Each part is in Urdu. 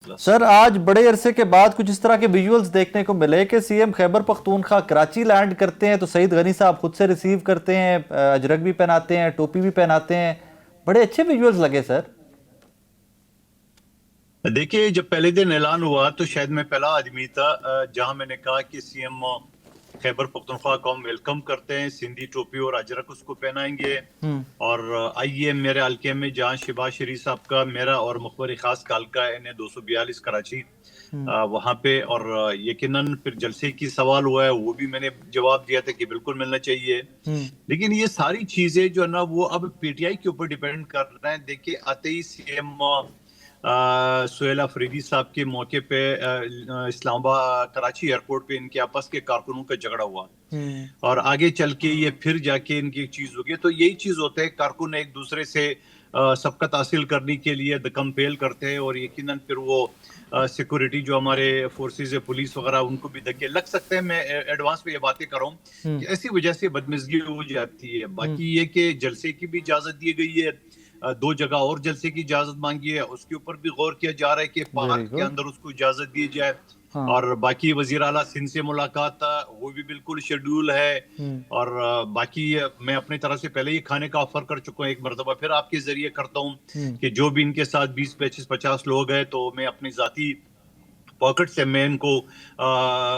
سر آج بڑے عرصے کے بعد کچھ اس طرح کے ویژولز دیکھنے کو ملے کہ C M Khyber Pakhtunkhwa Karachi land کرتے ہیں تو سعید غنی صاحب خود سے ریسیو کرتے ہیں، اجرک بھی پہناتے ہیں، ٹوپی بھی پہناتے ہیں. بڑے اچھے ویژولز لگے سر. دیکھیے جب پہلے دن اعلان ہوا تو شاید میں پہلا آدمی تھا جہاں میں نے کہا کہ سی ایم خیبر پختونخوا کو ہم ویلکم کرتے ہیں، سندھی ٹوپی اور اجرک اس کو پہنائیں گے. اور آئیے میرے حلقے میں جہاں شہباز شریف صاحب کا، میرا اور مخبر خاص کا حلقہ ہے NA 242 کراچی، وہاں پہ. اور یقیناً پھر جلسے کی سوال ہوا ہے، وہ بھی میں نے جواب دیا تھا کہ بالکل ملنا چاہیے. لیکن یہ ساری چیزیں جو ہے نا وہ اب پی ٹی آئی کے اوپر ڈیپینڈ کر رہے ہیں. دیکھیے آتے ہی سی ایم سہیل افریدی صاحب کے موقع پہ اسلام آباد کراچی ایئرپورٹ پہ ان کے آپس کے کارکنوں کا جھگڑا ہوا، اور آگے چل کے یہ پھر جا کے ان کی ایک چیز ہوگی. تو یہی چیز ہوتا ہے، کارکن ایک دوسرے سے سبقت حاصل کرنے کے لیے کمپیل کرتے ہیں، اور یقیناً پھر وہ سیکورٹی جو ہمارے فورسز پولیس وغیرہ ان کو بھی دھکے لگ سکتے ہیں. میں ایڈوانس پہ یہ باتیں کر رہا ہوں کہ ایسی وجہ سے بدمزگی ہو جاتی ہے. باقی یہ کہ جلسے کی بھی اجازت دی گئی ہے، 2 جگہ اور جلسے کی اجازت مانگی ہے، اس کے اوپر بھی غور کیا جا رہا ہے کہ پارک کے اندر اس کو اجازت دی جائے. اور باقی وزیر اعلیٰ سندھ سے ملاقات وہ بھی بالکل شیڈول ہے. اور باقی میں اپنی طرح سے پہلے ہی کھانے کا آفر کر چکا ہوں، ایک مرتبہ پھر آپ کے ذریعے کرتا ہوں کہ جو بھی ان کے ساتھ 20 25 50 لوگ ہیں تو میں اپنی ذاتی پاکٹ سے میں ان کو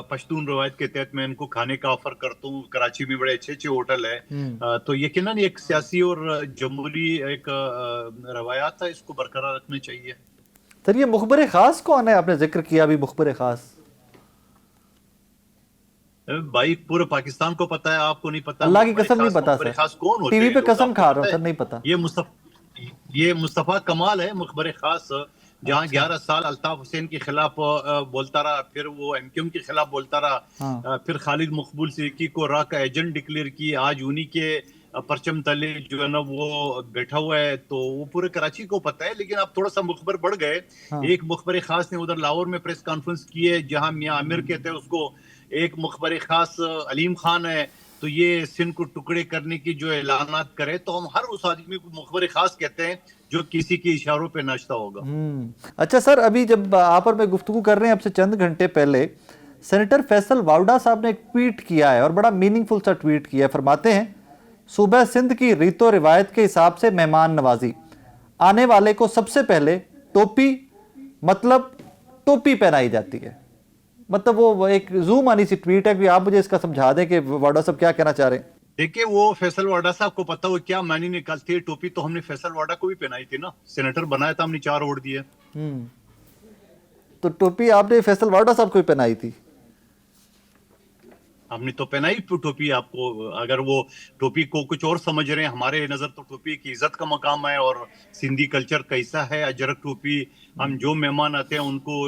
پشتون روایت کے تحت میں ان کو کھانے کا آفر کرتا ہوں. کراچی میں بڑے اچھے ہوٹل ہے. تو یقیناً ایک سیاسی اور جمہوری ایک روایات ہے، اس کو برقرار رکھنا چاہیے. سر یہ مخبر خاص کون ہے؟ آپ نے ذکر کیا ابھی مخبر خاص. بھائی پورے پاکستان کو پتا ہے، آپ کو نہیں پتا اللہ کی مخبر قسم نہیں خاص پتا مخبر سر، خاص کون ٹی ہوتے وی ہیں پہ لوگ، قسم آپ کو کھا رہا پتا ہوں ہے؟ سر، نہیں پتا. یہ مصطفیٰ کمال ہے مخبر خاص، جہاں 11 سال الطاف حسین کے خلاف بولتا رہا، پھر وہ ایم کیو ایم کے خلاف بولتا رہا، پھر خالد مقبول صدیقی کو را کا ایجنٹ ڈکلیئر کی، آج انہی کے پرچم تلے جو ہے نا وہ بیٹھا ہوا ہے. تو وہ پورے کراچی کو پتا ہے. لیکن آپ تھوڑا سا مخبر بڑھ گئے. ایک مخبر خاص نے ادھر لاہور میں پریس کانفرنس کی ہے جہاں میاں عامر کہتے ہیں اس کو، ایک مخبر خاص علیم خان ہے. تو یہ سندھ کو ٹکڑے کرنے کی جو اعلانات کرے تو ہم ہر اس آدمی کو مخبر خاص کہتے ہیں جو کسی کے اشاروں پہ ناچتا ہوگا. اچھا سر، ابھی جب آپ اور میں گفتگو کر رہے ہیں اب سے چند گھنٹے پہلے سینیٹر فیصل واوڈا صاحب نے ایک ٹویٹ کیا ہے، اور بڑا میننگ فل سا ٹویٹ کیا ہے. فرماتے ہیں صوبہ سندھ کی ریت و روایت کے حساب سے مہمان نوازی، آنے والے کو سب سے پہلے ٹوپی، مطلب ٹوپی پہنائی جاتی ہے. مطلب وہ ایک زوم آنی سی ٹویٹ ہے. کہ آپ مجھے اس کا سمجھا دیں کہ واڈا صاحب کیا کہنا چاہ رہے ہیں. دیکھیں وہ فیصل واڈا صاحب کو پتا ہو کیا معنی نکالتی ہے ٹوپی. تو ہم نے فیصل واڈا کو بھی پہنائی تھی نا، سینیٹر بنایا تھا ہم نے، 4 ووٹ دیے. تو ٹوپی آپ نے فیصل واڈا صاحب کو ہی پہنائی تھی؟ ہم نے تو پہنائی ٹوپی آپ کو. اگر وہ ٹوپی کو کچھ اور سمجھ رہے ہیں، ہمارے نظر تو ٹوپی کی عزت کا مقام ہے اور سندھی کلچر کا حصہ ہے اجرک ٹوپی. ہم جو مہمان آتے ہیں ان کو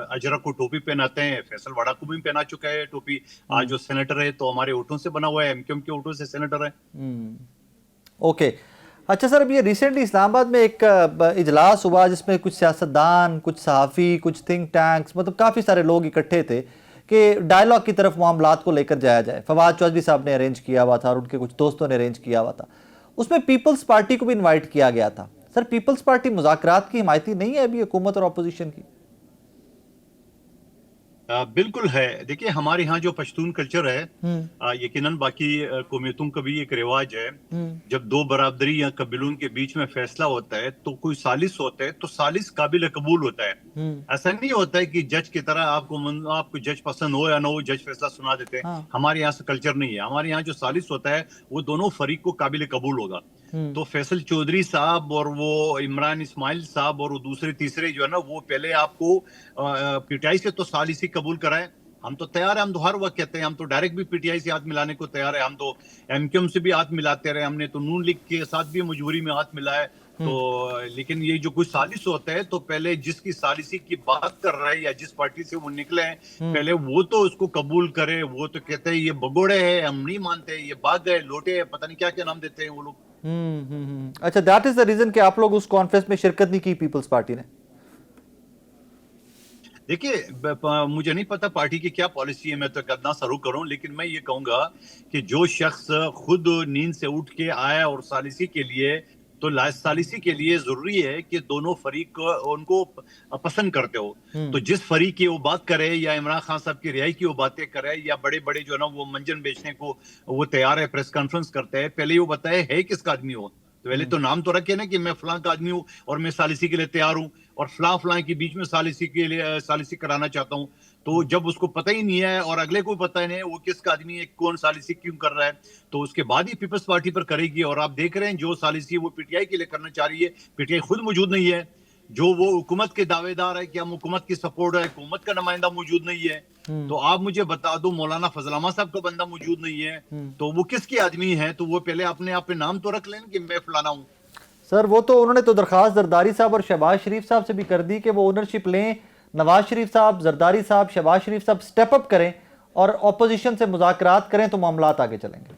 اجرک کو ٹوپی پہناتے ہیں. فیصل واڈا کو بھی پہنا چکا ہے ٹوپی. آج وہ سینیٹر ہے تو ہمارے ووٹوں سے بنا ہوا ہے، ایم کیو ایم کے ووٹوں سے سینیٹر ہے. اوکے. اچھا سر، اب یہ ریسنٹلی اسلام آباد میں ایک اجلاس ہوا جس میں کچھ سیاستدان، کچھ صحافی، کچھ تھنک ٹینکس، مطلب کافی سارے لوگ اکٹھے تھے کہ ڈائلاگ کی طرف معاملات کو لے کر جایا جائے. فواد چودھری صاحب نے ارینج کیا ہوا تھا اور ان کے کچھ دوستوں نے ارینج کیا ہوا تھا. اس میں پیپلز پارٹی کو بھی انوائٹ کیا گیا تھا. سر پیپلز پارٹی مذاکرات کی حمایتی نہیں ہے ابھی حکومت اور اپوزیشن کی؟ بالکل ہے. دیکھیں ہمارے ہاں جو پشتون کلچر ہے، یقیناً باقی قومیتوں کا بھی ایک رواج ہے، جب 2 برادری یا قبیلوں کے بیچ میں فیصلہ ہوتا ہے تو کوئی ثالث ہوتا ہے تو ثالث قابل قبول ہوتا ہے. ایسا نہیں ہوتا ہے کہ جج کی طرح آپ کو جج پسند ہو یا نہ ہو جج فیصلہ سنا دیتے ہیں. ہمارے یہاں سے کلچر نہیں ہے. ہمارے یہاں جو ثالث ہوتا ہے وہ دونوں فریق کو قابل قبول ہوگا. تو فیصل چودھری صاحب اور وہ عمران اسماعیل صاحب اور وہ دوسرے تیسرے جو ہے نا وہ پہلے آپ کو پی ٹی آئی سے تو ثالثی قبول کرائیں. ہم تو تیار ہیں، ہم تو ہر وقت کہتے ہیں، ہم تو ڈائریکٹ بھی پی ٹی آئی سے ہاتھ ملانے کو تیار ہے. ہم تو ایم کیو ایم سے بھی ہاتھ ملاتے رہے، ہم نے تو نون لیگ کے ساتھ بھی مجبوری میں ہاتھ ملایا. تو لیکن یہ جو کوئی ثالث ہوتا ہے تو پہلے جس کی ثالثی کی بات کر رہا ہے یا جس پارٹی سے وہ نکلے ہیں پہلے وہ تو اس کو قبول کرے. وہ تو کہتے ہیں یہ بگوڑے ہیں، ہم نہیں مانتے، یہ باغ ہے، لوٹے ہیں، پتہ نہیں کیا کیا نام دیتے ہیں وہ لوگ. اچھا دیٹ از دا ریزن کہ آپ لوگ اس کانفرنس میں شرکت نہیں کی پیپلز پارٹی نے؟ دیکھیے مجھے نہیں پتا پارٹی کی کیا پالیسی ہے، میں تو کدنا سرو کروں. لیکن میں یہ کہوں گا کہ جو شخص خود نیند سے اٹھ کے آیا اور ثالثی کے لیے تو ثالثی کے لیے ضروری ہے کہ دونوں فریق ان کو پسند کرتے ہو. تو جس فریق کی وہ بات کرے یا عمران خان صاحب کی رہائی کی وہ باتیں کرے یا بڑے بڑے جو ہے نا وہ منجن بیچنے کو وہ تیار ہے, پریس کانفرنس کرتے ہیں, پہلے وہ بتائے ہے کس کا آدمی ہو. تو پہلے تو نام تو رکھے نا کہ میں فلاں کا آدمی ہوں اور میں ثالثی کے لیے تیار ہوں اور فلاں فلاں کے بیچ میں ثالثی کرانا چاہتا ہوں. تو جب اس کو پتہ ہی نہیں ہے اور اگلے کو پتہ ہی نہیں ہے وہ کس کا آدمی ہے, کون ثالثی کیوں کر رہا ہے, تو اس کے بعد ہی پیپلز پارٹی پر کرے گی. اور آپ دیکھ رہے ہیں جو ثالثی وہ پی ٹی آئی کے لیے کرنا چاہ رہی ہے, پی ٹی آئی خود موجود نہیں ہے. جو وہ حکومت کے دعوے دار ہے کہ ہم حکومت کی سپورٹ ہے, حکومت کا نمائندہ موجود نہیں ہے. تو آپ مجھے بتا دو مولانا فضل احمد صاحب کا بندہ موجود نہیں ہے, تو وہ کس کے آدمی ہے؟ تو وہ پہلے اپنے آپ پہ نام تو رکھ لیں کہ میں فلانا ہوں. سر وہ تو انہوں نے تو درخواست زرداری صاحب اور شہباز شریف صاحب سے بھی کر دی کہ وہ اونرشپ لیں. نواز شریف صاحب, زرداری صاحب, شہباز شریف صاحب سٹیپ اپ کریں اور اپوزیشن سے مذاکرات کریں تو معاملات آگے چلیں گے.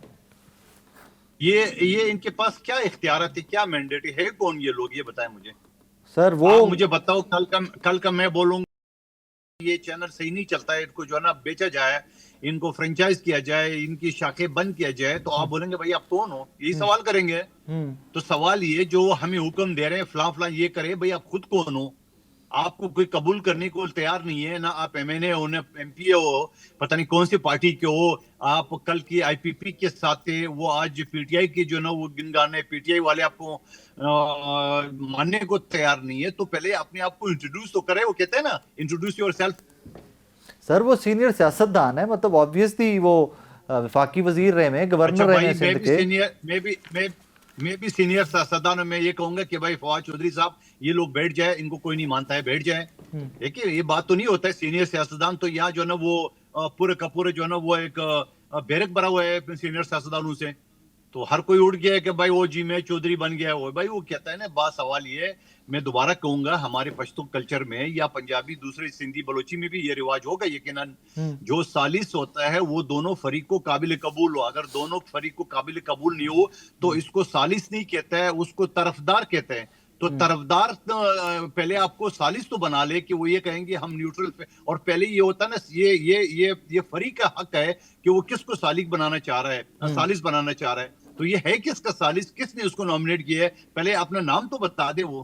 یہ ان کے پاس کیا اختیارات ہے, کیا مینڈیٹ ہے کون یہ لوگ, یہ بتائیں مجھے. سر وہ آپ مجھے بتاؤ, کل کا میں بولوں گا یہ چینل صحیح نہیں چلتا ہے, ان کو جو ہے نا بیچا جائے, ان کو فرنچائز کیا جائے, ان کی شاخیں بند کیا جائے, تو آپ بولیں گے بھائی آپ کون ہو, یہی سوال کریں گے. تو سوال یہ جو ہمیں حکم دے رہے ہیں فلاں فلاں یہ کرے, بھائی آپ خود کون ہو؟ آپ کو کوئی قبول کرنے کو تیار نہیں ہے, نہ آپ ایم این اے ہو, نہ ایم پی اے ہو, پتہ نہیں کون سی پارٹی کے ہو. آپ کل کی آئی پی پی کے ساتھ تھے, وہ آج پی ٹی آئی کی جو نا وہ گنگانے, پی ٹی آئی والے آپ کو ماننے کو تیار نہیں ہے. تو پہلے اپنے آپ کو انٹروڈیوس تو کرے, وہ کہتے ہیں نا انٹروڈیوس یور سیلف. سر وہ سینئر سیاستدان ہے, مطلب آبویسلی وہ وفاقی وزیر رہے ہیں, گورنر رہے ہیں سندھ کے. میں بھی سینئر سیاستدان میں یہ کہوں گا کہ بھائی فواد چودھری صاحب یہ لوگ بیٹھ جائے, ان کو کوئی نہیں مانتا ہے, بیٹھ جائے. دیکھیے یہ بات تو نہیں ہوتا ہے سینئر سیاستدان تو یہاں جو ہے نا وہ پورے کا پورے جو ہے نا وہ ایک بیرک بھرا ہوا ہے سینئر سیاستدانوں سے. تو ہر کوئی اٹھ گیا ہے کہ بھائی وہ جی میں چودھری بن گیا ہے. بھائی وہ کہتا ہے نا, بات سوال یہ ہے, میں دوبارہ کہوں گا ہمارے پشتو کلچر میں یا پنجابی دوسرے سندھی بلوچی میں بھی یہ رواج ہوگا یقیناً, جو ثالث ہوتا ہے وہ دونوں فریق کو قابل قبول ہو. اگر دونوں فریق کو قابل قبول نہیں ہو تو اس کو ثالث نہیں کہتا ہے, اس کو طرفدار کہتے ہیں. تو طرفدار پہلے آپ کو ثالث تو بنا لے کہ وہ یہ کہیں گے ہم نیوٹرل پہ, اور پہلے یہ ہوتا ہے نا یہ فریق کا حق ہے کہ وہ کس کو ثالث بنانا چاہ رہا ہے, ثالث بنانا چاہ رہا ہے. تو یہ ہے کس کا ثالث, کس نے اس کو نامنیٹ کیا ہے, پہلے اپنا نام تو بتا دے وہ.